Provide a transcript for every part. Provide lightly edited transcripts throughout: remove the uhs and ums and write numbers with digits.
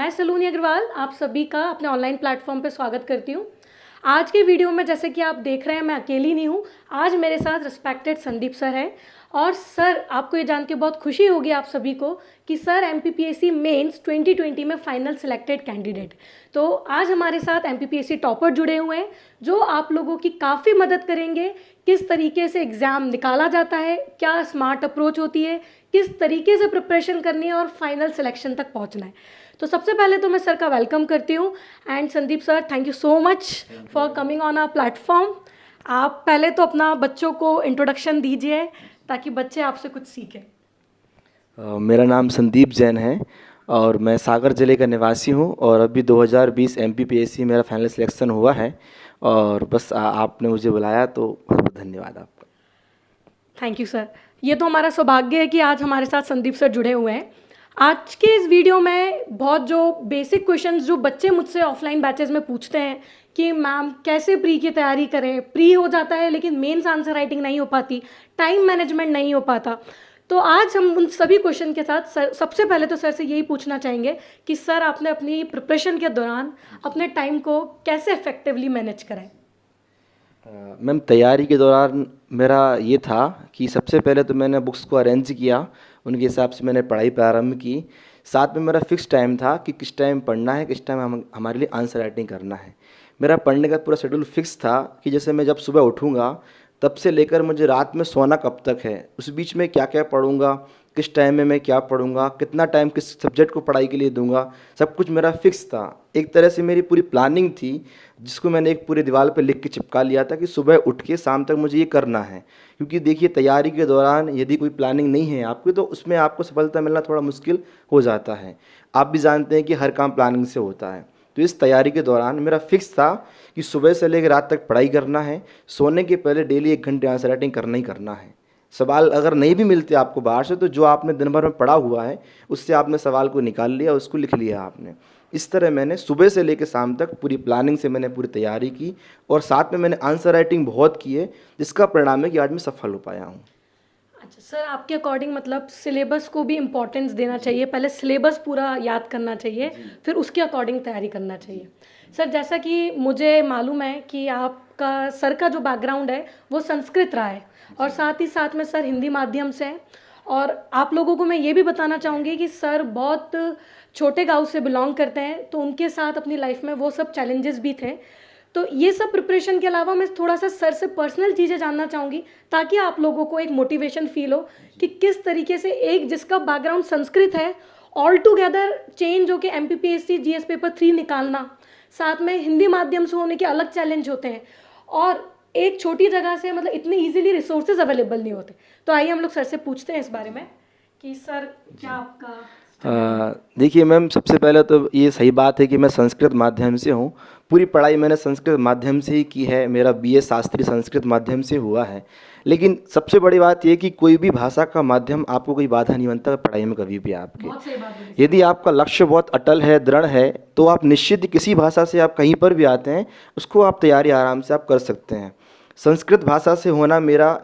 मैं सलोनी अग्रवाल आप सभी का अपने ऑनलाइन प्लेटफॉर्म पे स्वागत करती हूँ। आज के वीडियो में जैसे कि आप देख रहे हैं मैं अकेली नहीं हूँ। आज मेरे साथ रिस्पेक्टेड संदीप सर हैं और सर आपको ये जान के बहुत खुशी होगी आप सभी को कि सर एमपीपीएससी मेंस 2020 में फाइनल सिलेक्टेड कैंडिडेट। तो आज हमारे साथ एमपीपीएससी टॉपर जुड़े हुए हैं जो आप लोगों की काफ़ी मदद करेंगे। किस तरीके से एग्ज़ाम निकाला जाता है, क्या स्मार्ट अप्रोच होती है, किस तरीके से प्रिपरेशन करनी है और फाइनल सिलेक्शन तक पहुंचना है। तो सबसे पहले तो मैं सर का वेलकम करती हूँ and Sandeep sir thank you so much for coming on our platform. आप पहले तो अपना बच्चों को इंट्रोडक्शन दीजिए ताकि बच्चे आपसे कुछ सीखें। मेरा नाम संदीप जैन है और मैं सागर ज़िले का निवासी हूँ और अभी 2020 एमपीपीएससी मेरा फाइनल सिलेक्शन हुआ है और बस आपने मुझे बुलाया तो बहुत बहुत धन्यवाद आपका। Thank you sir. ये तो हमारा सौभाग्य है कि आज हमारे साथ संदीप सर जुड़े हुए हैं। आज के इस वीडियो में बहुत जो बेसिक क्वेश्चंस जो बच्चे मुझसे ऑफलाइन बैचेस में पूछते हैं कि मैम कैसे प्री की तैयारी करें, प्री हो जाता है लेकिन मेंस आंसर राइटिंग नहीं हो पाती, टाइम मैनेजमेंट नहीं हो पाता, तो आज हम उन सभी क्वेश्चन के साथ सर सबसे पहले तो सर से यही पूछना चाहेंगे कि सर आपने अपनी प्रिपरेशन के दौरान अपने टाइम को कैसे इफेक्टिवली मैनेज करें। मैम तैयारी के दौरान मेरा ये था कि सबसे पहले तो मैंने बुक्स को अरेंज किया, उनके हिसाब से मैंने पढ़ाई प्रारंभ की। साथ में मेरा फिक्स टाइम था कि किस टाइम पढ़ना है, किस टाइम हमारे लिए आंसर राइटिंग करना है। मेरा पढ़ने का पूरा शेड्यूल फिक्स था कि जैसे मैं जब सुबह उठूँगा तब से लेकर मुझे रात में सोना कब तक है, उस बीच में क्या क्या पढ़ूँगा, किस टाइम में मैं क्या पढ़ूँगा, कितना टाइम किस सब्जेक्ट को पढ़ाई के लिए दूंगा, सब कुछ मेरा फिक्स था। एक तरह से मेरी पूरी प्लानिंग थी जिसको मैंने एक पूरी दीवार पे लिख के चिपका लिया था कि सुबह उठ के शाम तक मुझे ये करना है। क्योंकि देखिए तैयारी के दौरान यदि कोई प्लानिंग नहीं है आपकी तो उसमें आपको सफलता मिलना थोड़ा मुश्किल हो जाता है। आप भी जानते हैं कि हर काम प्लानिंग से होता है। तो इस तैयारी के दौरान मेरा फिक्स था कि सुबह से लेकर रात तक पढ़ाई करना है, सोने के पहले डेली 1 घंटे आंसर राइटिंग करना ही करना है। सवाल अगर नहीं भी मिलते आपको बाहर से तो जो आपने दिन भर में पढ़ा हुआ है उससे आपने सवाल को निकाल लिया, उसको लिख लिया आपने। इस तरह मैंने सुबह से लेकर शाम तक पूरी प्लानिंग से मैंने पूरी तैयारी की और साथ में मैंने आंसर राइटिंग बहुत की है, जिसका परिणाम है कि आज मैं सफल हो पाया हूँ। अच्छा सर, आपके अकॉर्डिंग मतलब सिलेबस को भी इम्पोर्टेंस देना चाहिए, पहले सिलेबस पूरा याद करना चाहिए फिर उसके अकॉर्डिंग तैयारी करना चाहिए। सर जैसा कि मुझे मालूम है कि आपका सर का जो बैकग्राउंड है वो संस्कृत रहा है और साथ ही साथ में सर हिंदी माध्यम से हैं और आप लोगों को मैं ये भी बताना चाहूँगी कि सर बहुत छोटे गांव से बिलोंग करते हैं तो उनके साथ अपनी लाइफ में वो सब चैलेंजेस भी थे। तो ये सब प्रिपरेशन के अलावा मैं थोड़ा सा सर से पर्सनल चीज़ें जानना चाहूँगी ताकि आप लोगों को एक मोटिवेशन फील हो कि किस तरीके से एक जिसका बैकग्राउंड संस्कृत है ऑल टुगेदर चेंज हो के एमपीपीएससी जीएस पेपर 3 निकालना, साथ में हिंदी माध्यम से होने के अलग चैलेंज होते हैं और एक छोटी जगह से मतलब इतने इजीली रिसोर्सेज अवेलेबल नहीं होते। तो आइए हम लोग सर से पूछते हैं इस बारे में कि सर क्या आपका देखिए मैम, सबसे पहले तो ये सही बात है कि मैं संस्कृत माध्यम से हूँ। पूरी पढ़ाई मैंने संस्कृत माध्यम से ही की है, मेरा बीए शास्त्री संस्कृत माध्यम से हुआ है। लेकिन सबसे बड़ी बात ये कि कोई भी भाषा का माध्यम आपको कोई बाधा नहीं बनता पढ़ाई में कभी भी आपके। यदि आपका लक्ष्य बहुत अटल है, दृढ़ है, तो आप निश्चित किसी भाषा से आप कहीं पर भी आते हैं उसको आप तैयारी आराम से आप कर सकते हैं। संस्कृत भाषा से होना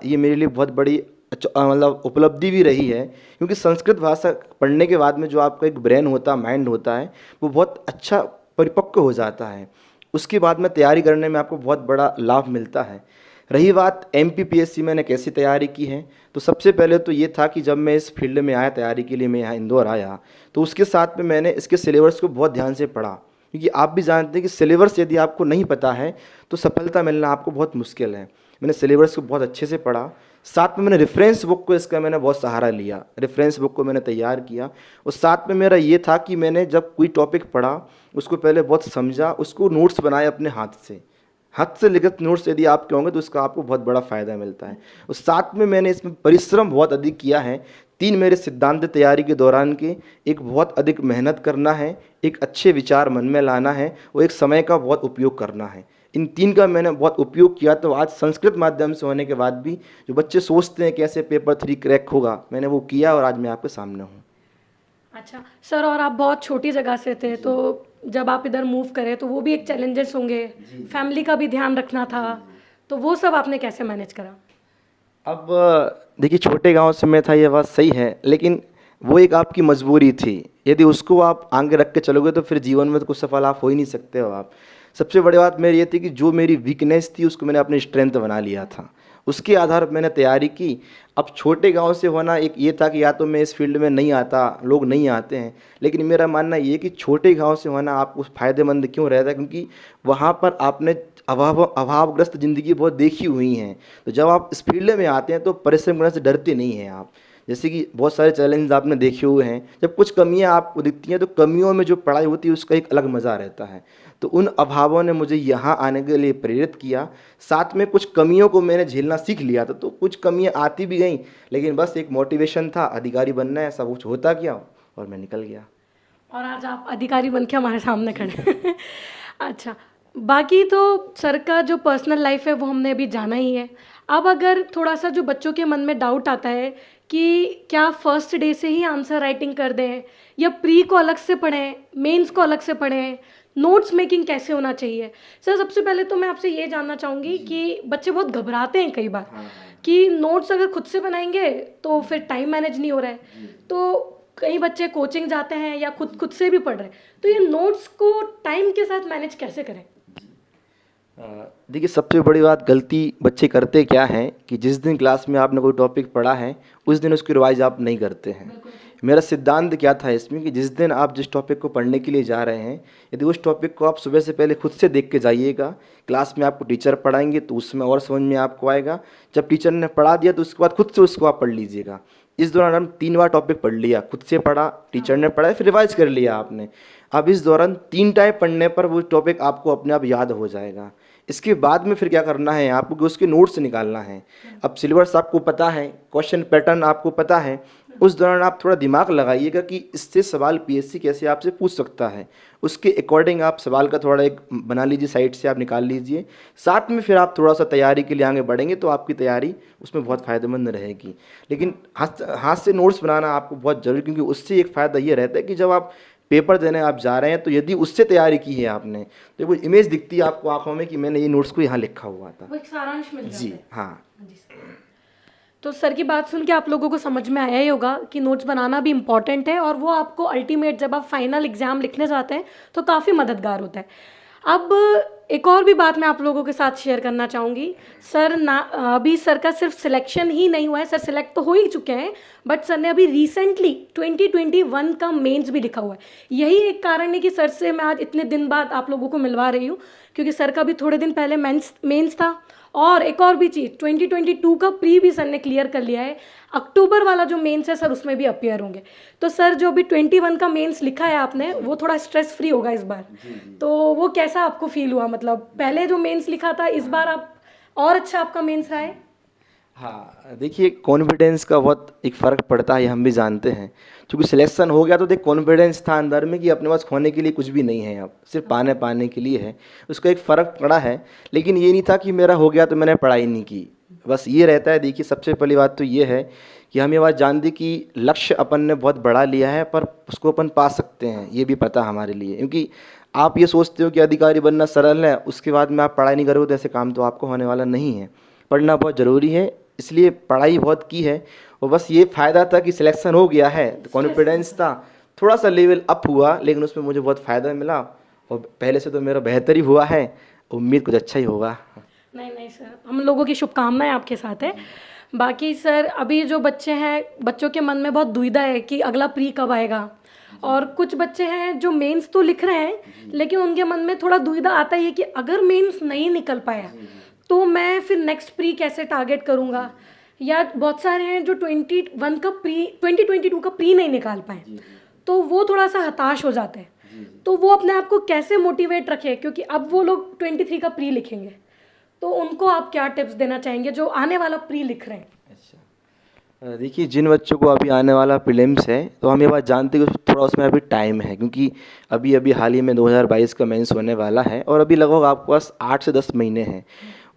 ये मेरे लिए बहुत बड़ी मतलब उपलब्धि भी रही है, क्योंकि संस्कृत भाषा पढ़ने के बाद में जो आपका एक ब्रेन होता है, माइंड होता है, वो बहुत अच्छा परिपक्व हो जाता है। उसके बाद में तैयारी करने में आपको बहुत बड़ा लाभ मिलता है। रही बात एमपीपीएससी मैंने कैसी तैयारी की है, तो सबसे पहले तो ये था कि जब मैं इस फील्ड में आया तैयारी के लिए, मैं यहाँ इंदौर आया, तो उसके साथ में मैंने इसके सिलेबस को बहुत ध्यान से पढ़ा। क्योंकि आप भी जानते हैं कि सिलेबस यदि आपको नहीं पता है तो सफलता मिलना आपको बहुत मुश्किल है। मैंने सिलेबस को बहुत अच्छे से पढ़ा, साथ में मैंने रेफरेंस बुक को इसका मैंने बहुत सहारा लिया, रेफरेंस बुक को मैंने तैयार किया और साथ में मेरा ये था कि मैंने जब कोई टॉपिक पढ़ा उसको पहले बहुत समझा, उसको नोट्स बनाए अपने हाथ से लिखित नोट्स यदि आपके होंगे तो इसका आपको बहुत बड़ा फ़ायदा मिलता है। और साथ में मैंने इसमें परिश्रम बहुत अधिक किया है। 3 मेरे सिद्धांत तैयारी के दौरान के, एक बहुत अधिक मेहनत करना है, एक अच्छे विचार मन में लाना है और एक समय का बहुत उपयोग करना है। इन 3 का मैंने बहुत उपयोग किया, तो आज संस्कृत माध्यम से होने के बाद भी जो बच्चे सोचते हैं कैसे पेपर 3 क्रैक होगा, मैंने वो किया और आज मैं आपके सामने हूँ। अच्छा सर, और आप बहुत छोटी जगह से थे तो जब आप इधर मूव करे तो वो भी एक चैलेंजेस होंगे, फैमिली का भी ध्यान रखना था, तो वो सब आपने कैसे मैनेज करा? अब देखिए छोटे गांव से मैं था, ये बात सही है, लेकिन वो एक आपकी मजबूरी थी। यदि उसको आप आगे रख के चलोगे तो फिर जीवन में तो कुछ सफल आप हो ही नहीं सकते हो आप। सबसे बड़ी बात मेरी ये थी कि जो मेरी वीकनेस थी उसको मैंने अपनी स्ट्रेंथ बना लिया था, उसके आधार पर मैंने तैयारी की। अब छोटे गांव से होना एक ये था कि या तो मैं इस फील्ड में नहीं आता, लोग नहीं आते हैं, लेकिन मेरा मानना ये कि छोटे गांव से होना आपको फ़ायदेमंद क्यों रहता है, क्योंकि वहाँ पर आपने अभावग्रस्त ज़िंदगी बहुत देखी हुई हैं। तो जब आप इस फील्ड में आते हैं तो परिश्रम करने से डरते नहीं हैं आप। जैसे कि बहुत सारे चैलेंज आपने देखे हुए हैं, जब कुछ कमियां आपको दिखती हैं तो कमियों में जो पढ़ाई होती है उसका एक अलग मज़ा रहता है। तो उन अभावों ने मुझे यहाँ आने के लिए प्रेरित किया। साथ में कुछ कमियों को मैंने झेलना सीख लिया था, तो कुछ कमियां आती भी गईं, लेकिन बस एक मोटिवेशन था, अधिकारी बनना है, सब कुछ होता गया और मैं निकल गया। और आज आप अधिकारी बन के हमारे सामने खड़े हैं। अच्छा, बाकी तो सर का जो पर्सनल लाइफ है वो हमने अभी जाना ही है। अब अगर थोड़ा सा जो बच्चों के मन में डाउट आता है कि क्या फर्स्ट डे से ही आंसर राइटिंग कर दें या प्री को अलग से पढ़ें, मेंस को अलग से पढ़ें, नोट्स मेकिंग कैसे होना चाहिए। सर सबसे पहले तो मैं आपसे ये जानना चाहूँगी कि बच्चे बहुत घबराते हैं कई बार कि नोट्स अगर खुद से बनाएंगे तो फिर टाइम मैनेज नहीं हो रहा है, तो कई बच्चे कोचिंग जाते हैं या खुद से भी पढ़ रहे हैं, तो ये नोट्स को टाइम के साथ मैनेज कैसे करें। देखिए, सबसे बड़ी बात गलती बच्चे करते क्या हैं कि जिस दिन क्लास में आपने कोई टॉपिक पढ़ा है उस दिन उसकी रिवाइज आप नहीं करते हैं। मेरा सिद्धांत क्या था इसमें कि जिस दिन आप जिस टॉपिक को पढ़ने के लिए जा रहे हैं, यदि उस टॉपिक को आप सुबह से पहले खुद से देख के जाइएगा, क्लास में आपको टीचर पढ़ाएंगे तो उसमें और समझ में आपको आएगा। जब टीचर ने पढ़ा दिया तो उसके बाद खुद से उसको आप पढ़ लीजिएगा। इस दौरान हम 3 बार टॉपिक पढ़ लिया, खुद से पढ़ा, टीचर ने पढ़ाया, फिर रिवाइज कर लिया आपने। अब इस दौरान 3 टाइम पढ़ने पर वो टॉपिक आपको अपने आप याद हो जाएगा। इसके बाद में फिर क्या करना है आपको कि उसके नोट्स निकालना है। अब सिलेबस आपको पता है, क्वेश्चन पैटर्न आपको पता है, उस दौरान आप थोड़ा दिमाग लगाइएगा कि इससे सवाल पीएससी कैसे आपसे पूछ सकता है, उसके अकॉर्डिंग आप सवाल का थोड़ा एक बना लीजिए, साइड से आप निकाल लीजिए। साथ में फिर आप थोड़ा सा तैयारी के लिए आगे बढ़ेंगे तो आपकी तैयारी उसमें बहुत फ़ायदेमंद रहेगी। लेकिन हाथ से नोट्स बनाना आपको बहुत ज़रूरी, क्योंकि उससे एक फ़ायदा ये रहता है कि जब आप पेपर देने आप जा रहे हैं तो यदि उससे तैयारी की है आपने तो वो इमेज दिखती है आपको आंखों में कि मैंने ये नोट्स को यहाँ लिखा हुआ था, वो एक सारांश मिल जाता जी है। हाँ। जी सर। तो सर की बात सुन के आप लोगों को समझ में आया ही होगा कि नोट्स बनाना भी इम्पॉर्टेंट है और वो आपको अल्टीमेट जब आप फाइनल एग्जाम लिखने जाते हैं तो काफ़ी मददगार होता है। अब एक और भी बात मैं आप लोगों के साथ शेयर करना चाहूँगी। सर ना अभी सर का सिर्फ सिलेक्शन ही नहीं हुआ है, सर सिलेक्ट तो हो ही चुके हैं, बट सर ने अभी रिसेंटली 2021 का मेंस भी लिखा हुआ है। यही एक कारण है कि सर से मैं आज इतने दिन बाद आप लोगों को मिलवा रही हूँ, क्योंकि सर का भी थोड़े दिन पहले मेंस था। और एक और भी चीज़, 2022 का प्री भी सर ने क्लियर कर लिया है। अक्टूबर वाला जो मेंस है सर उसमें भी अपीयर होंगे। तो सर जो अभी 21 का मेंस लिखा है आपने वो थोड़ा स्ट्रेस फ्री होगा इस बार। तो वो कैसा आपको फील हुआ, मतलब पहले जो मेंस लिखा था इस बार आप और अच्छा आपका मेंस रहा है। हाँ, देखिए कॉन्फिडेंस का बहुत एक फ़र्क पड़ता है, हम भी जानते हैं। क्योंकि सिलेक्शन हो गया तो देख कॉन्फिडेंस था अंदर में कि अपने पास खोने के लिए कुछ भी नहीं है, अब सिर्फ पाने के लिए है, उसका एक फ़र्क पड़ा है। लेकिन ये नहीं था कि मेरा हो गया तो मैंने पढ़ाई नहीं की, बस ये रहता है। देखिए सबसे पहली बात तो ये है कि हम ये बात जानते कि लक्ष्य अपन ने बहुत बड़ा लिया है पर उसको अपन पा सकते हैं, ये भी पता हमारे लिए। क्योंकि आप ये सोचते हो कि अधिकारी बनना सरल है, उसके बाद में आप पढ़ाई नहीं करोगे तो ऐसे काम तो आपको होने वाला नहीं है। पढ़ना बहुत ज़रूरी है, इसलिए पढ़ाई बहुत की है। और बस ये फ़ायदा था कि सिलेक्शन हो गया है तो कॉन्फिडेंस था, थोड़ा सा लेवल अप हुआ, लेकिन उसमें मुझे बहुत फ़ायदा मिला और पहले से तो मेरा बेहतर ही हुआ है, उम्मीद कुछ अच्छा ही होगा। नहीं सर, हम लोगों की शुभकामनाएं आपके साथ है। बाकी सर अभी जो बच्चे हैं, बच्चों के मन में बहुत दुविधा है कि अगला प्री कब आएगा, और कुछ बच्चे हैं जो मेंस तो लिख रहे हैं लेकिन उनके मन में थोड़ा दुविधा आता ही है कि अगर मेंस नहीं निकल पाया तो मैं फिर नेक्स्ट प्री कैसे टारगेट करूँगा। या बहुत सारे हैं जो 2022 का प्री नहीं निकाल पाए तो वो थोड़ा सा हताश हो जाते हैं। तो वो अपने आप को कैसे मोटिवेट रखे, क्योंकि अब वो लोग 23 का प्री लिखेंगे, तो उनको आप क्या टिप्स देना चाहेंगे जो आने वाला प्री लिख रहे हैं। अच्छा, देखिए जिन बच्चों को अभी आने वाला प्रीलिम्स है तो हम ये बात जानते हैं कि थोड़ा उसमें अभी टाइम है, क्योंकि अभी हाल ही में 2022 का मेंस होने वाला है और अभी लगभग आपके पास 8 से 10 महीने हैं।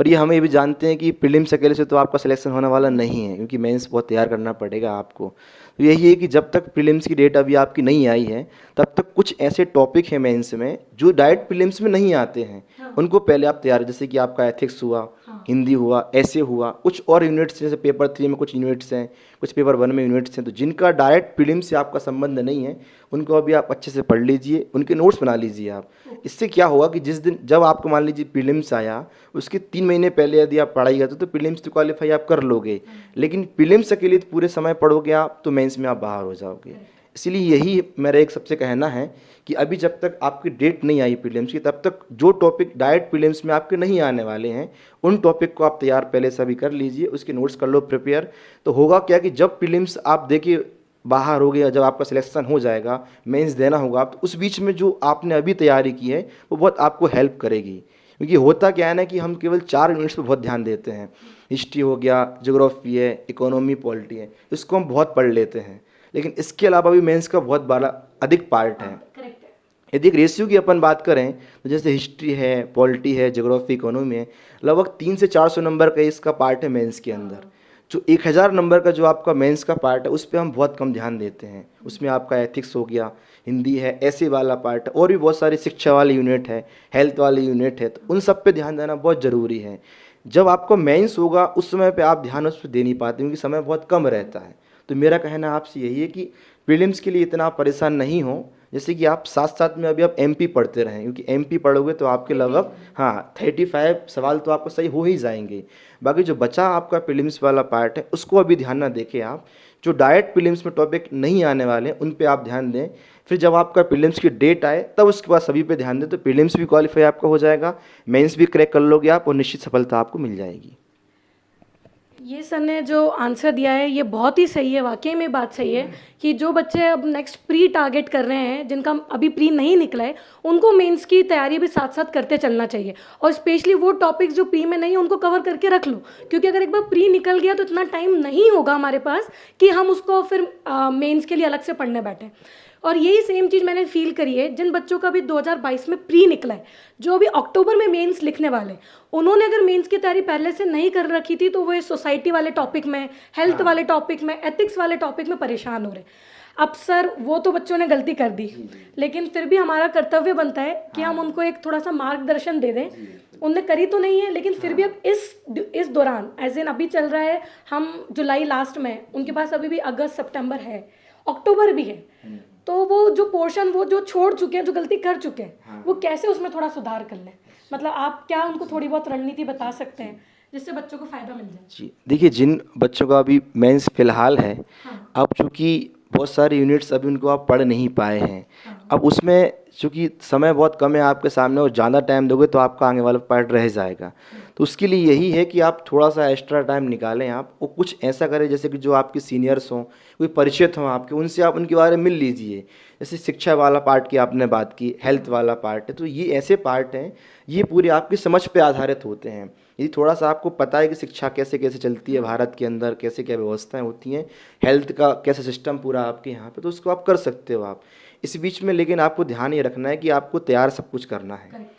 और ये हमें ये भी जानते हैं कि प्रीलिम्स अकेले से तो आपका सिलेक्शन होने वाला नहीं है, क्योंकि मेंस बहुत तैयार करना पड़ेगा आपको। तो यही है कि जब तक प्रीलिम्स की डेट अभी आपकी नहीं आई है, तब तक कुछ ऐसे टॉपिक हैं मेंस में जो डायरेक्ट प्रीलिम्स में नहीं आते हैं, उनको पहले आप तैयार, जैसे कि आपका एथिक्स हुआ, हिंदी हुआ, ऐसे हुआ, कुछ और यूनिट्स जैसे पेपर 3 में कुछ यूनिट्स हैं, कुछ पेपर 1 में यूनिट्स हैं, तो जिनका डायरेक्ट प्रीलिम्स से आपका संबंध नहीं है, उनको अभी आप अच्छे से पढ़ लीजिए, उनके नोट्स बना लीजिए आप। इससे क्या होगा कि जिस दिन जब आपको मान लीजिए प्रीलिम्स आया, उसके 3 महीने पहले यदि आप पढ़ाई करते तो प्रीलिम्स तो क्वालिफाई आप कर लोगे, लेकिन प्रीलिम्स के लिए तो पूरे समय पढ़ोगे आप तो मेंस में आप बाहर हो जाओगे। इसलिए यही मेरा एक सबसे कहना है कि अभी जब तक आपकी डेट नहीं आई प्रीलिम्स की, तब तक जो टॉपिक डायरेक्ट प्रीलिम्स में आपके नहीं आने वाले हैं, उन टॉपिक को आप तैयार पहले से अभी कर लीजिए, उसके नोट्स कर लो प्रिपेयर। तो होगा क्या कि जब प्रीलिम्स आप देखिए बाहर हो गया, जब आपका सिलेक्शन हो जाएगा, मेंस देना होगा, तो उस बीच में जो आपने अभी तैयारी की है वो बहुत आपको हेल्प करेगी। क्योंकि होता क्या है ना कि हम केवल 4 यूनिट्स पर बहुत ध्यान देते हैं, हिस्ट्री हो गया, ज्योग्राफी है, इकोनॉमी, पॉलिटी है, इसको हम बहुत पढ़ लेते हैं, लेकिन इसके अलावा भी मेंस का बहुत बड़ा अधिक पार्ट है। यदि एक रेशियो की अपन बात करें तो जैसे हिस्ट्री है, पॉलिटी है, ज्योग्राफी, इकोनॉमी है, लगभग 300 से 400 नंबर का इसका पार्ट है मेंस के अंदर। जो 1000 नंबर का जो आपका मेंस का पार्ट है उस पर हम बहुत कम ध्यान देते हैं। उसमें आपका एथिक्स हो गया, हिंदी है, ऐसे वाला पार्ट है, और भी बहुत सारी शिक्षा वाली यूनिट है, हेल्थ वाली यूनिट है, तो उन सब पे ध्यान देना बहुत ज़रूरी है। जब आपको मेंस होगा उस समय पे आप ध्यान उस पर दे नहीं पाते, क्योंकि समय बहुत कम रहता है। तो मेरा कहना आपसे यही है कि प्रीलिम्स के लिए इतना आप परेशान नहीं हो, जैसे कि आप साथ साथ में अभी आप एमपी पढ़ते रहें, क्योंकि एमपी पढ़ोगे तो आपके लगभग 35 सवाल तो आपको सही हो ही जाएंगे। बाकी जो बचा आपका प्रीलिम्स वाला पार्ट है उसको अभी ध्यान ना देखें आप, जो डायरेक्ट प्रीलिम्स में टॉपिक नहीं आने वाले हैं उन पे आप ध्यान दें। फिर जब आपका प्रीलिम्स की डेट आए तब उसके बाद सभी पे ध्यान दें, तो प्रीलिम्स भी क्वालिफाई आपका हो जाएगा, मेंस भी क्रैक कर लोगे आप, और निश्चित सफलता आपको मिल जाएगी। ये सर ने जो आंसर दिया है ये बहुत ही सही है, वाकई में बात सही है कि जो बच्चे अब नेक्स्ट प्री टारगेट कर रहे हैं, जिनका अभी प्री नहीं निकला है, उनको मेंस की तैयारी भी साथ साथ करते चलना चाहिए। और स्पेशली वो टॉपिक्स जो प्री में नहीं है उनको कवर करके रख लो, क्योंकि अगर एक बार प्री निकल गया तो इतना टाइम नहीं होगा हमारे पास कि हम उसको फिर मेंस के लिए अलग से पढ़ने बैठें। और यही सेम चीज़ मैंने फील करी है जिन बच्चों का भी 2022 में प्री निकला है, जो अभी अक्टूबर में मेंस लिखने वाले, उन्होंने अगर मेंस की तैयारी पहले से नहीं कर रखी थी तो वो सोसाइटी वाले टॉपिक में, हेल्थ वाले टॉपिक में, एथिक्स वाले टॉपिक में परेशान हो रहे। अब सर वो तो बच्चों ने गलती कर दी, लेकिन फिर भी हमारा कर्तव्य बनता है कि हम उनको एक थोड़ा सा मार्गदर्शन दे दें। उनने करी तो नहीं है, लेकिन फिर भी अब इस दौरान एज इन अभी चल रहा है, हम जुलाई लास्ट में, उनके पास अभी भी अगस्त, सितंबर है, अक्टूबर भी है, तो वो जो पोर्शन वो जो छोड़ चुके हैं, जो गलती कर चुके हैं, वो कैसे उसमें थोड़ा सुधार कर लें। मतलब आप क्या उनको थोड़ी बहुत रणनीति बता सकते हैं जिससे बच्चों को फ़ायदा मिल जाए? जी देखिए, जिन बच्चों का अभी मेंस फिलहाल है, अब चूँकि बहुत सारे यूनिट्स अभी उनको आप पढ़ नहीं पाए हैं, अब उसमें चूँकि समय बहुत कम है आपके सामने और ज़्यादा टाइम दोगे तो आपका आगे वाला पार्ट रह जाएगा। तो उसके लिए यही है कि आप थोड़ा सा एक्स्ट्रा टाइम निकालें आप, और कुछ ऐसा करें जैसे कि जो आपके सीनियर्स हों, कोई परिचित हों आपके, उनसे आप उनके बारे में मिल लीजिए। जैसे शिक्षा वाला पार्ट की आपने बात की, हेल्थ वाला पार्ट है, तो ये ऐसे पार्ट हैं, ये पूरे आपकी समझ पे आधारित होते हैं। यदि थोड़ा सा आपको पता है कि शिक्षा कैसे कैसे चलती है भारत के अंदर, कैसे क्या व्यवस्थाएं होती हैं, हेल्थ का कैसा सिस्टम पूरा आपके यहाँ पे, तो उसको आप कर सकते हो आप इस बीच में। लेकिन आपको ध्यान ये रखना है कि आपको तैयार सब कुछ करना है।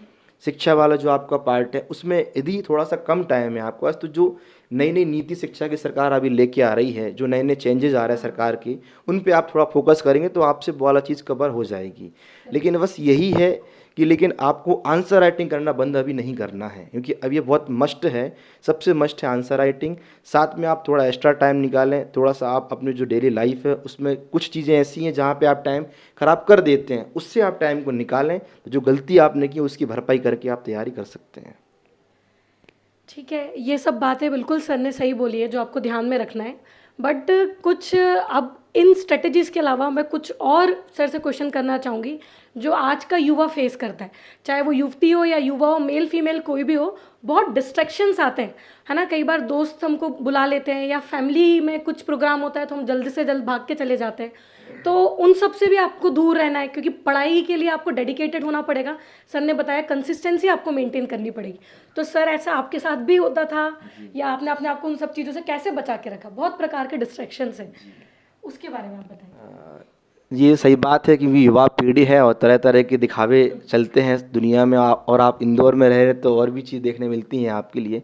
शिक्षा वाला जो आपका पार्ट है उसमें यदि थोड़ा सा कम टाइम है आपके पास, तो जो नई नई नीति शिक्षा की सरकार अभी लेके आ रही है, जो नए नए चेंजेस आ रहे हैं सरकार की, उन पे आप थोड़ा फोकस करेंगे तो आपसे वो वाला चीज़ कवर हो जाएगी। लेकिन बस यही है कि लेकिन आपको आंसर राइटिंग करना बंद अभी नहीं करना है, क्योंकि अब ये बहुत मस्ट है, सबसे मस्ट है आंसर राइटिंग। साथ में आप थोड़ा एक्स्ट्रा टाइम निकालें, थोड़ा सा आप अपनी जो डेली लाइफ है उसमें कुछ चीज़ें ऐसी हैं जहाँ पे आप टाइम ख़राब कर देते हैं, उससे आप टाइम को निकालें, तो जो गलती आपने की उसकी भरपाई करके आप तैयारी कर सकते हैं। ठीक है, ये सब बातें बिल्कुल सर ने सही बोली है जो आपको ध्यान में रखना है। बट कुछ अब इन स्ट्रेटजीज़ के अलावा मैं कुछ और सर से क्वेश्चन करना चाहूँगी जो आज का युवा फेस करता है, चाहे वो युवती हो या युवा हो, मेल फीमेल कोई भी हो। बहुत डिस्ट्रैक्शंस आते हैं, है ना। कई बार दोस्त हमको बुला लेते हैं या फैमिली में कुछ प्रोग्राम होता है तो हम जल्दी से जल्द भाग के चले जाते हैं। तो उन सब से भी आपको दूर रहना है, क्योंकि पढ़ाई के लिए आपको डेडिकेटेड होना पड़ेगा। सर ने बताया कंसिस्टेंसी आपको मेंटेन करनी पड़ेगी। तो सर ऐसा आपके साथ भी होता था या आपने अपने आप को उन सब चीज़ों से कैसे बचा के रखा? बहुत प्रकार के डिस्ट्रैक्शंस हैं, उसके बारे में आप बताएं। ये सही बात है कि भी युवा पीढ़ी है और तरह तरह के दिखावे चलते हैं दुनिया में और आप इंदौर में रह रहे तो और भी चीज़ देखने मिलती हैं आपके लिए।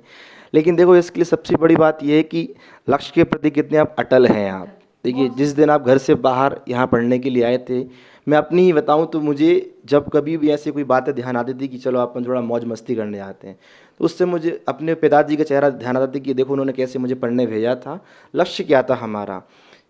लेकिन देखो इसके लिए सबसे बड़ी बात ये है कि लक्ष्य के प्रति कितने आप अटल हैं आप। देखिए जिस दिन आप घर से बाहर यहाँ पढ़ने के लिए आए थे, मैं अपनी ही बताऊँ तो मुझे जब कभी भी ऐसी कोई बातें ध्यान आती थी कि चलो अपन थोड़ा मौज मस्ती करने जाते हैं, तो उससे मुझे अपने पिताजी का चेहरा ध्यान आता था कि देखो उन्होंने कैसे मुझे पढ़ने भेजा था, लक्ष्य क्या था हमारा।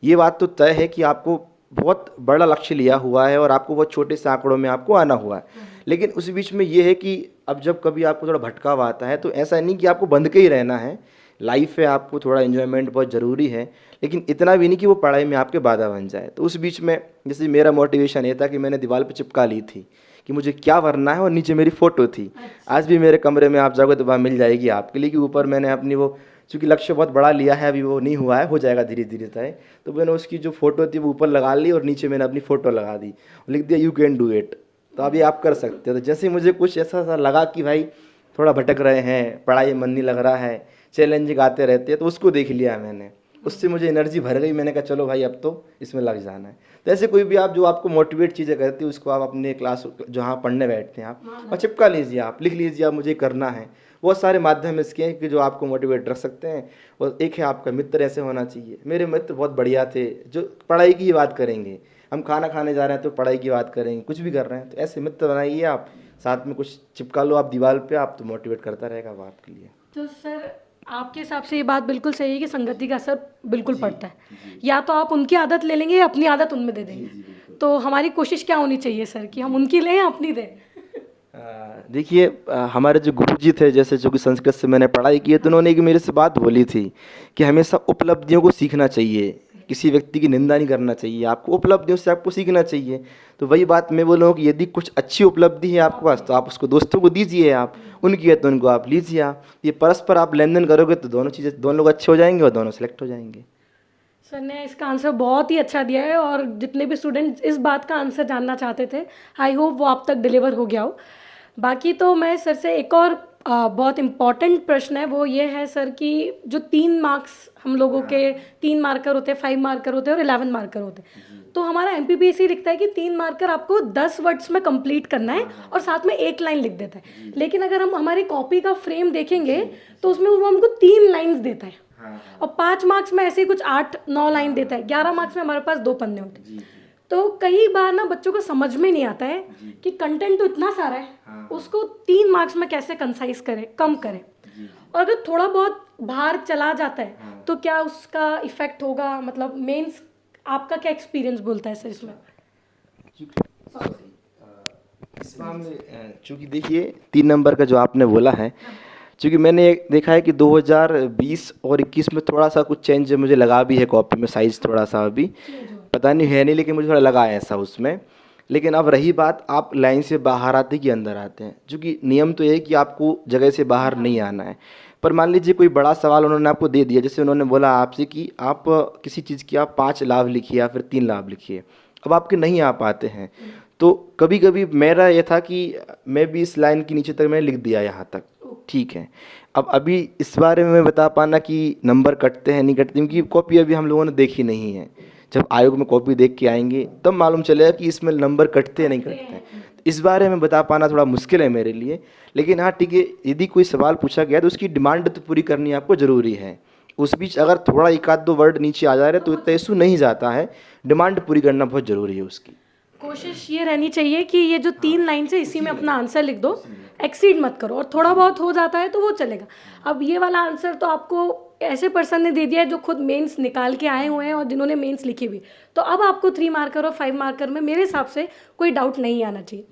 ये बात तो तय है कि आपको बहुत बड़ा लक्ष्य लिया हुआ है और आपको बहुत छोटे से आंकड़ों में आपको आना हुआ है। लेकिन उस बीच में ये है कि अब जब कभी आपको थोड़ा भटकाव आता है तो ऐसा नहीं कि आपको बंद के ही रहना है, लाइफ है, आपको थोड़ा एंजॉयमेंट बहुत ज़रूरी है, लेकिन इतना भी नहीं कि वो पढ़ाई में आपके बाधा बन जाए। तो उस बीच में जैसे मेरा मोटिवेशन ये था कि मैंने दीवार पर चिपका ली थी कि मुझे क्या बनना है और नीचे मेरी फ़ोटो थी। आज भी मेरे कमरे में आप जाओगे तो वहाँ मिल जाएगी आपके लिए कि ऊपर मैंने अपनी वो, चूँकि लक्ष्य बहुत बड़ा लिया है, अभी वो नहीं हुआ है, हो जाएगा धीरे धीरे तय, तो मैंने उसकी जो फ़ोटो थी वो ऊपर लगा ली और नीचे मैंने अपनी फ़ोटो लगा दी, लिख दिया यू कैन डू इट। तो अभी आप कर सकते हो। तो जैसे मुझे कुछ ऐसा सा लगा कि भाई थोड़ा भटक रहे हैं, पढ़ाई में मन नहीं लग रहा है, चैलेंजिंग आते रहते हैं, तो उसको देख लिया मैंने, उससे मुझे एनर्जी भर गई। मैंने कहा चलो भाई अब तो इसमें लग जाना है। तो ऐसे कोई भी आप जो आपको मोटिवेट चीज़ें करती है उसको आप अपने क्लास जहाँ पढ़ने बैठते हैं आप और चिपका लीजिए, आप लिख लीजिए आप मुझे करना है। बहुत सारे माध्यम इसके हैं कि जो आपको मोटिवेट रख सकते हैं। और एक है आपका मित्र ऐसे होना चाहिए। मेरे मित्र बहुत बढ़िया थे जो पढ़ाई की ही बात करेंगे, हम खाना खाने जा रहे हैं तो पढ़ाई की बात करेंगे, कुछ भी कर रहे हैं तो ऐसे मित्र बनाइए आप, साथ में कुछ चिपका लो आप दीवार पे, आप तो मोटिवेट करता रहेगा वो आपके लिए। तो सर आपके हिसाब से ये बात बिल्कुल सही है कि संगति का असर बिल्कुल पड़ता है, या तो आप उनकी आदत ले लेंगे या अपनी आदत उनमें दे देंगे। तो हमारी कोशिश क्या होनी चाहिए सर कि हम उनकी लें या अपनी दें? देखिए हमारे जो गुरुजी थे, जैसे जो कि संस्कृत से मैंने पढ़ाई की है, तो उन्होंने एक मेरे से बात बोली थी कि हमेशा उपलब्धियों को सीखना चाहिए, किसी व्यक्ति की निंदा नहीं करना चाहिए, आपको उपलब्धियों से आपको सीखना चाहिए। तो वही बात मैं बोल रहा हूँ कि यदि कुछ अच्छी उपलब्धि है आपके पास तो आप उसको दोस्तों को दीजिए, आप उनकी है तो उनको आप लीजिए। आप ये परस्पर आप लेन देन करोगे तो दोनों चीज़ें, दोनों लोग अच्छे हो जाएंगे और दोनों सेलेक्ट हो जाएंगे। सर ने इसका आंसर बहुत ही अच्छा दिया है और जितने भी स्टूडेंट इस बात का आंसर जानना चाहते थे, आई होप वो आप तक डिलीवर हो गया हो। बाकी तो मैं सर से एक और बहुत इम्पॉर्टेंट प्रश्न है, वो ये है सर कि जो 3 मार्क्स हम लोगों के 3 मार्कर होते हैं, 5 मार्कर होते हैं और 11 मार्कर होते हैं। तो हमारा एमपीपीएससी लिखता है कि 3 मार्कर आपको 10 वर्ड्स में कंप्लीट करना है और साथ में 1 लाइन लिख देता है। लेकिन अगर हम हमारी कॉपी का फ्रेम देखेंगे तो उसमें वो हमको 3 लाइन्स देता है और 5 मार्क्स में ऐसे ही कुछ 8-9 लाइन देता है। 11 मार्क्स में हमारे पास 2 पन्ने होते हैं। तो कई बार ना बच्चों को समझ में नहीं आता है कि कंटेंट तो इतना सारा है, उसको 3 मार्क्स में कैसे कंसाइज करें, कम करें। और अगर थोड़ा बहुत बाहर चला जाता है तो क्या उसका इफेक्ट होगा, मतलब मेंस आपका क्या एक्सपीरियंस बोलता है सर इसमें? इस मामले चूँकि देखिए 3 नंबर का जो आपने बोला है, चूँकि मैंने देखा है कि 2020 और 21 में थोड़ा सा कुछ चेंज मुझे लगा भी है कॉपी में, साइज़ थोड़ा सा अभी पता नहीं है नहीं, लेकिन मुझे थोड़ा लगा है ऐसा उसमें। लेकिन अब रही बात आप लाइन से बाहर आते कि अंदर आते हैं, चूँकि नियम तो ये है कि आपको जगह से बाहर नहीं आना है। पर मान लीजिए कोई बड़ा सवाल उन्होंने आपको दे दिया, जैसे उन्होंने बोला आपसे कि आप किसी चीज़ की आप 5 लाभ लिखिए या फिर 3 लाभ लिखिए, अब आपके नहीं आ पाते हैं। तो कभी कभी मेरा ये था कि मैं भी इस लाइन के नीचे तक मैंने लिख दिया यहाँ तक, ठीक है। अब अभी इस बारे में मैं बता पाना कि नंबर कटते हैं नहीं कटते, क्योंकि कॉपी अभी हम लोगों ने देखी नहीं है। जब आयोग में कॉपी देख के आएंगे तब मालूम चलेगा कि इसमें नंबर कटते हैं नहीं कटते हैं। इस बारे में बता पाना थोड़ा मुश्किल है मेरे लिए। लेकिन हाँ ठीक है, यदि कोई सवाल पूछा गया तो उसकी डिमांड तो पूरी करनी आपको ज़रूरी है। उस बीच अगर थोड़ा 1-2 वर्ड नीचे आ जा रहे तो इतना इशू नहीं जाता है, डिमांड पूरी करना बहुत ज़रूरी है उसकी। कोशिश ये रहनी चाहिए कि ये जो 3 लाइन से इसी में अपना आंसर लिख दो, एक्सीड मत करो, और थोड़ा बहुत हो जाता है तो वो चलेगा। अब ये वाला आंसर तो आपको ऐसे पर्सन ने दे दिया है जो खुद मेंस निकाल के आए हुए हैं और जिन्होंने मेंस लिखी भी, तो अब आपको 3 मार्कर और 5 मार्कर में मेरे हिसाब से कोई डाउट नहीं आना चाहिए।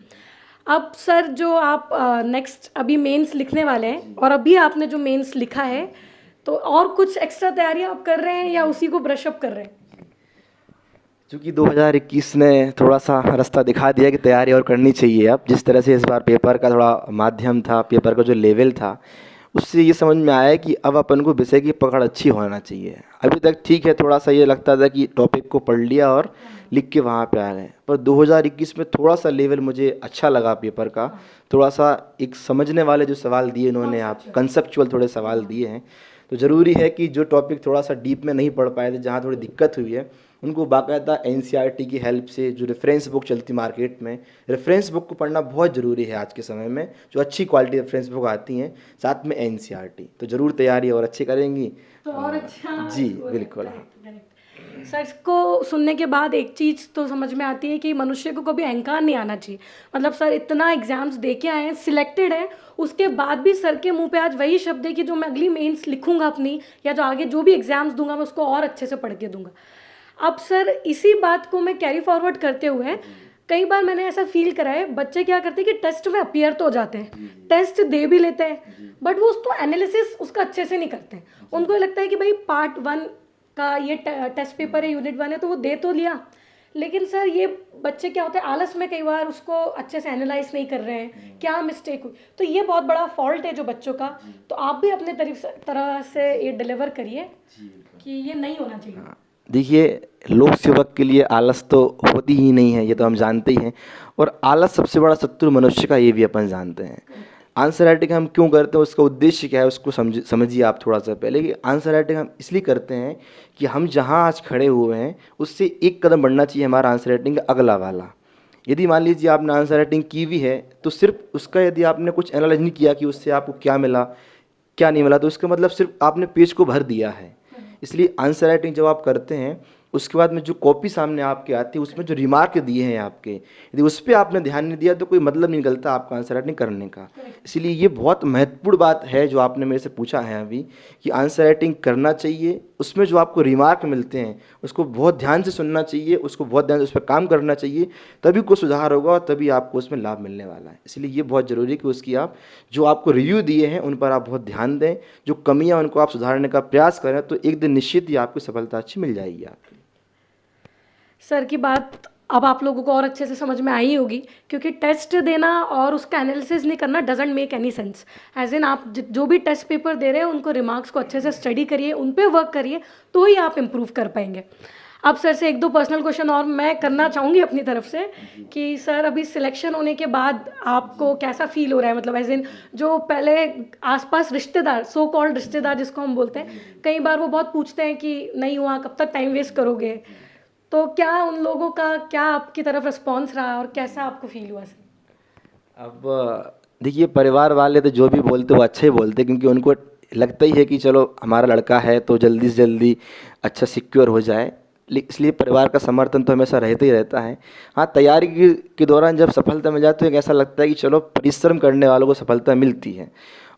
अब सर जो आप नेक्स्ट अभी मेंस लिखने वाले हैं और अभी आपने जो मेंस लिखा है, तो और कुछ एक्स्ट्रा तैयारी आप कर रहे हैं या उसी को ब्रशअप कर रहे हैं? चूँकि 2021 ने थोड़ा सा रास्ता दिखा दिया कि तैयारी और करनी चाहिए। अब जिस तरह से इस बार पेपर का थोड़ा माध्यम था, पेपर का जो लेवल था, उससे ये समझ में आया कि अब अपन को विषय की पकड़ अच्छी होना चाहिए। अभी तक ठीक है, थोड़ा सा ये लगता था कि टॉपिक को पढ़ लिया और लिख के वहाँ पे आ गए, पर 2021 में थोड़ा सा लेवल मुझे अच्छा लगा पेपर का। थोड़ा सा एक समझने वाले जो सवाल दिए इन्होंने, आप कंसेप्चुअल थोड़े सवाल दिए हैं। तो ज़रूरी है कि जो टॉपिक थोड़ा सा डीप में नहीं पढ़ पाए थे, जहाँ थोड़ी दिक्कत हुई है, उनको बाकायदा एनसीईआरटी की हेल्प से जो रेफरेंस बुक चलती मार्केट में, रेफरेंस बुक को पढ़ना बहुत ज़रूरी है आज के समय में, जो अच्छी क्वालिटी रेफरेंस बुक आती हैं, साथ में एनसीईआरटी, तो ज़रूर तैयारी और अच्छी करेंगी तो और अच्छा। जी बिल्कुल। हाँ सर को सुनने के बाद एक चीज़ तो समझ में आती है कि मनुष्य को कभी अहंकार नहीं आना चाहिए। मतलब सर इतना एग्जाम्स दे के आए हैं, सिलेक्टेड है, उसके बाद भी सर के मुंह पे आज वही शब्द है कि जो मैं अगली मेंस लिखूंगा अपनी, या जो आगे जो भी एग्जाम्स दूंगा मैं उसको और अच्छे से पढ़ के दूंगा। अब सर इसी बात को मैं कैरी फॉरवर्ड करते हुए कई बार मैंने ऐसा फील करा है, बच्चे क्या करते हैं कि टेस्ट में अपीयर तो हो जाते हैं, टेस्ट दे भी लेते हैं, बट वो उसको एनालिसिस उसका अच्छे से नहीं करते हैं। उनको ये लगता है कि भाई पार्ट 1 का ये टेस्ट पेपर है, यूनिट 1 है, तो वो दे तो लिया, लेकिन सर ये बच्चे क्या होते हैं आलस में कई बार उसको अच्छे से एनालाइज नहीं कर रहे हैं, क्या मिस्टेक हुई, तो ये बहुत बड़ा फॉल्ट है जो बच्चों का। तो आप भी अपने तरह से ये डिलीवर करिए कि ये नहीं होना चाहिए। देखिए, लोक सेवक के लिए आलस तो होती ही नहीं है, ये तो हम जानते ही हैं, और आलस सबसे बड़ा शत्रु मनुष्य का, ये भी अपन जानते हैं। आंसर राइटिंग हम क्यों करते हैं, उसका उद्देश्य क्या है, उसको समझिए आप थोड़ा सा पहले कि आंसर राइटिंग हम इसलिए करते हैं कि हम जहाँ आज खड़े हुए हैं उससे एक कदम बढ़ना चाहिए हमारा आंसर राइटिंग का अगला वाला। यदि मान लीजिए आपने आंसर राइटिंग की भी है, तो सिर्फ उसका यदि आपने कुछ एनालाइज नहीं किया कि उससे आपको क्या मिला क्या नहीं मिला, तो इसका मतलब सिर्फ आपने पेज को भर दिया है। इसलिए आंसर राइटिंग जब आप करते हैं, उसके बाद में जो कॉपी सामने आपके आती है, उसमें जो रिमार्क दिए हैं आपके, यदि उस पर आपने ध्यान नहीं दिया तो कोई मतलब नहीं निकलता आपका आंसर राइटिंग करने का। इसीलिए ये बहुत महत्वपूर्ण बात है जो आपने मेरे से पूछा है अभी, कि आंसर राइटिंग करना चाहिए, उसमें जो आपको रिमार्क मिलते हैं उसको बहुत ध्यान से सुनना चाहिए, उसको बहुत ध्यान से उस पर काम करना चाहिए, तभी कोई सुधार होगा और तभी आपको उसमें लाभ मिलने वाला है। इसलिए ये बहुत ज़रूरी है कि उसकी आप जो आपको रिव्यू दिए हैं उन पर आप बहुत ध्यान दें, जो कमियाँ उनको आप सुधारने का प्रयास करें, तो एक दिन निश्चित ही आपको सफलता अच्छी मिल जाएगी आपकी। सर की बात अब आप लोगों को और अच्छे से समझ में आई होगी, क्योंकि टेस्ट देना और उसका एनालिसिस नहीं करना doesn't make any sense. As in आप जो भी टेस्ट पेपर दे रहे हैं उनको रिमार्क्स को अच्छे से स्टडी करिए, उन पे वर्क करिए, तो ही आप इम्प्रूव कर पाएंगे। अब सर से 1-2 पर्सनल क्वेश्चन और मैं करना चाहूँगी अपनी तरफ से कि सर अभी सिलेक्शन होने के बाद आपको कैसा फील हो रहा है? मतलब एज इन जो पहले आसपास रिश्तेदार, सो कॉल्ड रिश्तेदार जिसको हम बोलते हैं, कई बार वो बहुत पूछते हैं कि नहीं हुआ, कब तक टाइम वेस्ट करोगे, तो क्या उन लोगों का क्या आपकी तरफ रिस्पॉन्स रहा और कैसा आपको फील हुआ सर? अब देखिए, परिवार वाले तो जो भी बोलते वो अच्छे ही बोलते, क्योंकि उनको लगता ही है कि चलो हमारा लड़का है तो जल्दी से जल्दी अच्छा सिक्योर हो जाए, इसलिए परिवार का समर्थन तो हमेशा रहता ही रहता है। हाँ, तैयारी के दौरान जब सफलता मिल जाती है तो ऐसा लगता है कि चलो परिश्रम करने वालों को सफलता मिलती है।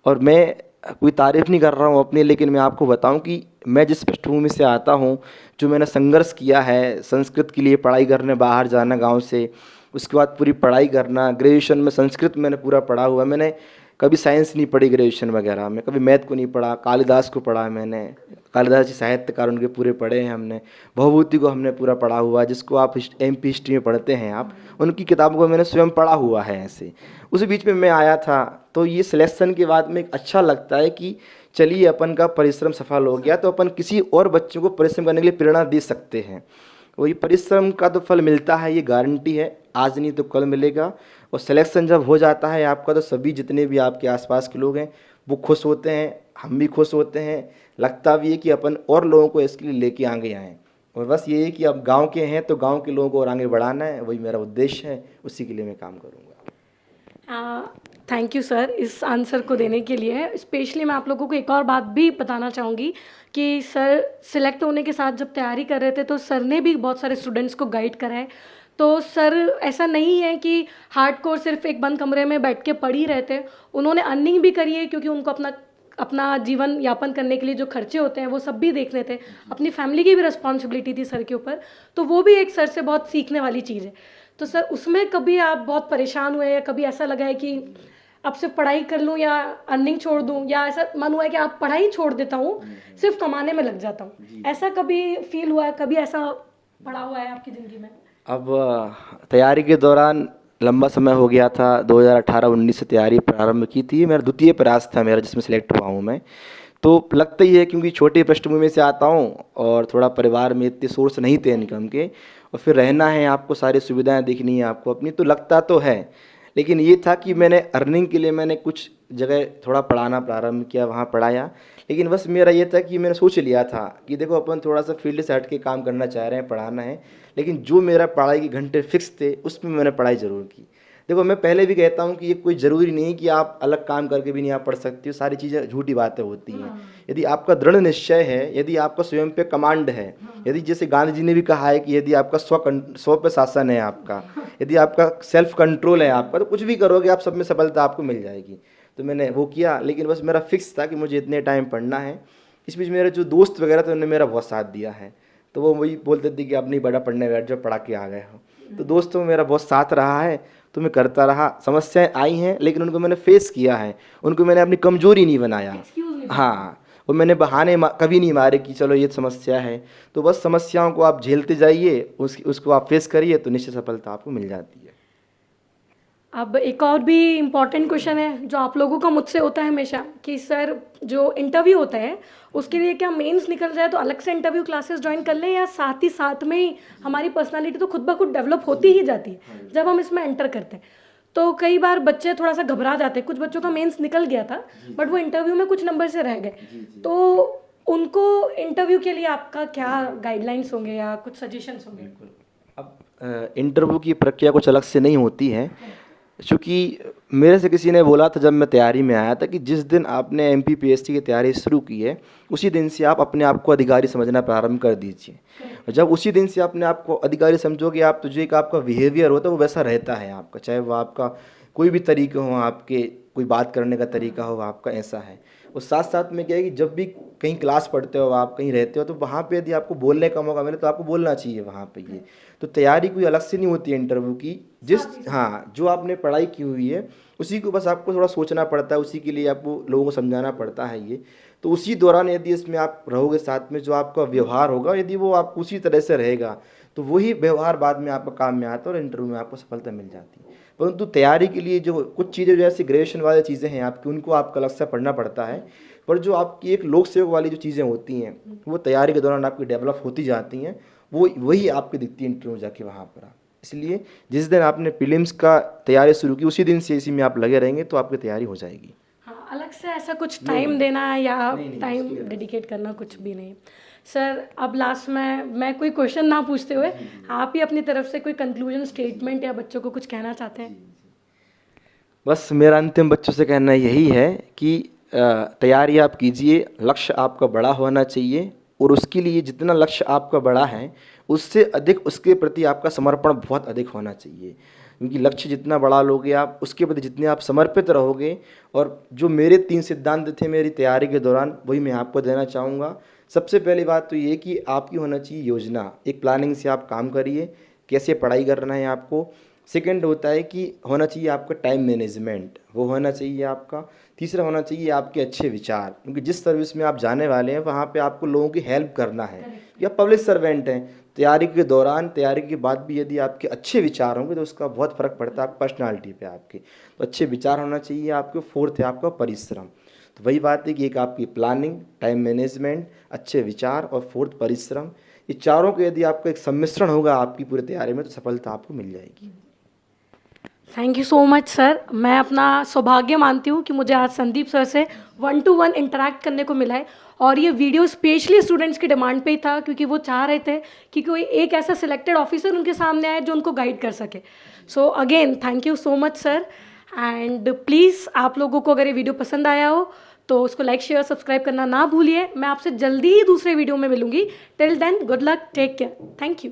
और मैं कोई तारीफ़ नहीं कर रहा हूँ अपनी, लेकिन मैं आपको बताऊँ कि मैं जिस पृष्ठभूमि से आता हूँ, जो मैंने संघर्ष किया है, संस्कृत के लिए पढ़ाई करने बाहर जाना गांव से, उसके बाद पूरी पढ़ाई करना, ग्रेजुएशन में संस्कृत मैंने पूरा पढ़ा हुआ, मैंने कभी साइंस नहीं पढ़ी ग्रेजुएशन वगैरह में, कभी मैथ को नहीं पढ़ा, कालिदास को पढ़ा मैंने, कालिदास जी साहित्यकार उनके पूरे पढ़े हैं हमने, भवभूति को हमने पूरा पढ़ा हुआ, जिसको आप MP हिस्ट्री में पढ़ते हैं आप, उनकी किताबों को मैंने स्वयं पढ़ा हुआ है ऐसे। उस बीच में मैं आया था, तो ये सिलेक्शन के बाद में एक अच्छा लगता है कि चलिए अपन का परिश्रम सफल हो गया, तो अपन किसी और बच्चों को परिश्रम करने के लिए प्रेरणा दे सकते हैं। वही परिश्रम का तो फल मिलता है, ये गारंटी है, आज नहीं तो कल मिलेगा। और सिलेक्शन जब हो जाता है आपका, तो सभी जितने भी आपके आसपास के लोग हैं वो खुश होते हैं, हम भी खुश होते हैं, लगता भी है कि अपन और लोगों को इसके लिए लेके आगे आएँ। और बस ये है कि अब गांव के हैं तो गांव के लोगों को और आगे बढ़ाना है, वही मेरा उद्देश्य है, उसी के लिए मैं काम करूँगा। थैंक यू सर इस आंसर को देने के लिए। स्पेशली मैं आप लोगों को एक और बात भी बताना चाहूँगी कि सर सिलेक्ट होने के साथ जब तैयारी कर रहे थे तो सर ने भी बहुत सारे स्टूडेंट्स को गाइड करा है। तो सर ऐसा नहीं है कि हार्डकोर सिर्फ एक बंद कमरे में बैठ के पढ़ ही रहते, उन्होंने अर्निंग भी करी है, क्योंकि उनको अपना जीवन यापन करने के लिए जो खर्चे होते हैं वो सब भी देखने थे, अपनी फैमिली की भी रिस्पॉन्सिबिलिटी थी सर के ऊपर, तो वो भी एक सर से बहुत सीखने वाली चीज़ है। तो सर उसमें कभी आप बहुत परेशान हुए या कभी ऐसा लगा है कि अब सिर्फ पढ़ाई कर लूँ या अर्निंग छोड़ दूँ, या ऐसा मन हुआ है कि आप पढ़ाई छोड़ देता हूँ सिर्फ कमाने में लग जाता हूँ, ऐसा कभी फील हुआ है, कभी ऐसा पड़ा हुआ है आपकी ज़िंदगी में? अब तैयारी के दौरान लंबा समय हो गया था, 2018-19 से तैयारी प्रारंभ की थी, मेरा द्वितीय प्रयास था मेरा जिसमें सिलेक्ट हुआ हूँ मैं। तो लगता ही है क्योंकि छोटी पृष्ठभूमि से आता हूँ और थोड़ा परिवार में इतने सोर्स नहीं थे इनकम के, और फिर रहना है आपको, सारी सुविधाएं देखनी है आपको अपनी, तो लगता तो है, लेकिन ये था कि मैंने अर्निंग के लिए मैंने कुछ जगह थोड़ा पढ़ाना प्रारंभ किया, वहाँ पढ़ाया। लेकिन बस मेरा ये था कि मैंने सोच लिया था कि देखो अपन थोड़ा सा फील्ड से हट के काम करना चाह रहे हैं, पढ़ाना है, लेकिन जो मेरा पढ़ाई के घंटे फिक्स थे उसमें मैंने पढ़ाई ज़रूर की। देखो मैं पहले भी कहता हूँ कि ये कोई ज़रूरी नहीं कि आप अलग काम करके भी नहीं आप पढ़ सकते हो, सारी चीज़ें झूठी बातें होती हैं। यदि आपका दृढ़ निश्चय है, यदि आपका स्वयं पे कमांड है, यदि जैसे गांधी जी ने भी कहा है कि यदि आपका स्व पे शासन है आपका, यदि आपका सेल्फ कंट्रोल है आपका, तो कुछ भी करोगे आप सब में सफलता आपको मिल जाएगी। तो मैंने वो किया, लेकिन बस मेरा फिक्स था कि मुझे इतने टाइम पढ़ना है। इस बीच मेरे जो दोस्त वगैरह थे उन्होंने मेरा बहुत साथ दिया है, तो वो वही बोलते थे कि अब नहीं बड़ा पढ़ने बैठ जाओ, पढ़ा के आ गए हो। तो दोस्तों में मेरा बहुत साथ रहा है, तो मैं करता रहा। समस्याएं आई हैं लेकिन उनको मैंने फेस किया है, उनको मैंने अपनी कमजोरी नहीं बनाया। हाँ, और मैंने बहाने कभी नहीं मारे कि चलो ये समस्या है। तो बस समस्याओं को आप झेलते जाइए, उसको आप फेस करिए, तो निश्चित सफलता आपको मिल जाती है। अब एक और भी इम्पॉर्टेंट क्वेश्चन है जो आप लोगों का मुझसे होता है हमेशा कि सर जो इंटरव्यू होता है उसके लिए क्या मेंस निकल जाए तो अलग से इंटरव्यू क्लासेस ज्वाइन कर लें, या साथ ही साथ में ही हमारी पर्सनालिटी तो खुद ब खुद डेवलप होती ही जाती है जब हम इसमें एंटर करते हैं? तो कई बार बच्चे थोड़ा सा घबरा जाते हैं, कुछ बच्चों का मेंस निकल गया था बट वो इंटरव्यू में कुछ नंबर से रह गए, तो उनको इंटरव्यू के लिए आपका क्या गाइडलाइंस होंगे या कुछ सजेशंस होंगे? अब इंटरव्यू की प्रक्रिया कुछ अलग से नहीं होती है, क्योंकि मेरे से किसी ने बोला था जब मैं तैयारी में आया था कि जिस दिन आपने MPPSC की तैयारी शुरू की है उसी दिन से आप अपने आप को अधिकारी समझना प्रारंभ कर दीजिए। और जब उसी दिन से अपने आप को अधिकारी समझोगे आप, तो जो एक आपका बिहेवियर होता है वो वैसा रहता है आपका, चाहे वो आपका कोई भी तरीके हो, आपके कोई बात करने का तरीका हो आपका, ऐसा है। और साथ साथ में क्या है कि जब भी कहीं क्लास पढ़ते हो, आप कहीं रहते हो, तो वहाँ पे यदि आपको बोलने का मौका मिले तो आपको बोलना चाहिए वहाँ पे। ये तो तैयारी कोई अलग से नहीं होती है इंटरव्यू की, जो आपने पढ़ाई की हुई है उसी को बस आपको थोड़ा सोचना पड़ता है, उसी के लिए आपको लोगों को समझाना पड़ता है ये। तो उसी दौरान यदि इसमें आप रहोगे साथ में, जो आपका व्यवहार होगा यदि वो आप उसी तरह से रहेगा तो वही व्यवहार बाद में आपका काम में आता है और इंटरव्यू में आपको सफलता मिल जाती है। परंतु तैयारी के लिए जो कुछ चीज़ें जैसे ग्रेजुएशन वाली चीज़ें हैं आपकी, उनको आपका अलग से पढ़ना पड़ता है, पर जो आपकी एक लोक सेवक वाली जो चीज़ें होती हैं वो तैयारी के दौरान आपकी डेवलप होती जाती हैं, वो वही आपकी दिखती है इंटरव्यू जाके वहाँ पर। इसलिए जिस दिन आपने प्रीलिम्स का तैयारी शुरू की उसी दिन से इसी में आप लगे रहेंगे तो आपकी तैयारी हो जाएगी। हाँ, अलग से ऐसा कुछ टाइम देना या टाइम डेडिकेट करना कुछ भी नहीं। सर अब लास्ट में मैं कोई क्वेश्चन ना पूछते हुए आप ही अपनी तरफ से कोई कंक्लूजन स्टेटमेंट या बच्चों को कुछ कहना चाहते हैं? बस मेरा अंतिम बच्चों से कहना यही है कि तैयारी आप कीजिए, लक्ष्य आपका बड़ा होना चाहिए और उसके लिए जितना लक्ष्य आपका बड़ा है उससे अधिक उसके प्रति आपका समर्पण बहुत अधिक होना चाहिए, क्योंकि लक्ष्य जितना बड़ा लोगे आप उसके प्रति जितने आप समर्पित रहोगे। और जो मेरे 3 सिद्धांत थे मेरी तैयारी के दौरान वही मैं आपको देना चाहूँगा। सबसे पहली बात तो ये कि आपकी होना चाहिए योजना, एक प्लानिंग से आप काम करिए, कैसे पढ़ाई करना है आपको। सेकंड होता है कि होना चाहिए आपका टाइम मैनेजमेंट, वो होना चाहिए आपका। तीसरा होना चाहिए आपके अच्छे विचार, क्योंकि जिस सर्विस में आप जाने वाले हैं वहाँ पे आपको लोगों की हेल्प करना है, या पब्लिक सर्वेंट हैं। तैयारी के दौरान, तैयारी के बाद भी यदि आपके अच्छे विचार होंगे तो उसका बहुत फ़र्क पड़ता है पर्सनालिटी पे आपके। तो अच्छे विचार होना चाहिए आपके। फोर्थ है आपका परिश्रम। तो वही बात है कि एक आपकी प्लानिंग, टाइम मैनेजमेंट, अच्छे विचार और फोर्थ परिश्रम, ये चारों के यदि आपका एक सम्मिश्रण होगा आपकी पूरी तैयारी में तो सफलता आपको मिल जाएगी। Thank you so much sir. मैं अपना सौभाग्य मानती हूँ कि मुझे आज संदीप सर से 1-to-1 इंटरेक्ट करने को मिला है, और ये वीडियो स्पेशली स्टूडेंट्स की डिमांड पे ही था, क्योंकि वो चाह रहे थे कि कोई एक ऐसा सिलेक्टेड ऑफिसर उनके सामने आए जो उनको गाइड कर सके। So again thank you so much sir. And please आप लोगों को अगर ये वीडियो पसंद आया हो तो उसको लाइक, शेयर, सब्सक्राइब करना ना भूलिए। मैं आपसे जल्दी ही दूसरे वीडियो में मिलूंगी। Till then good luck, take care, thank you.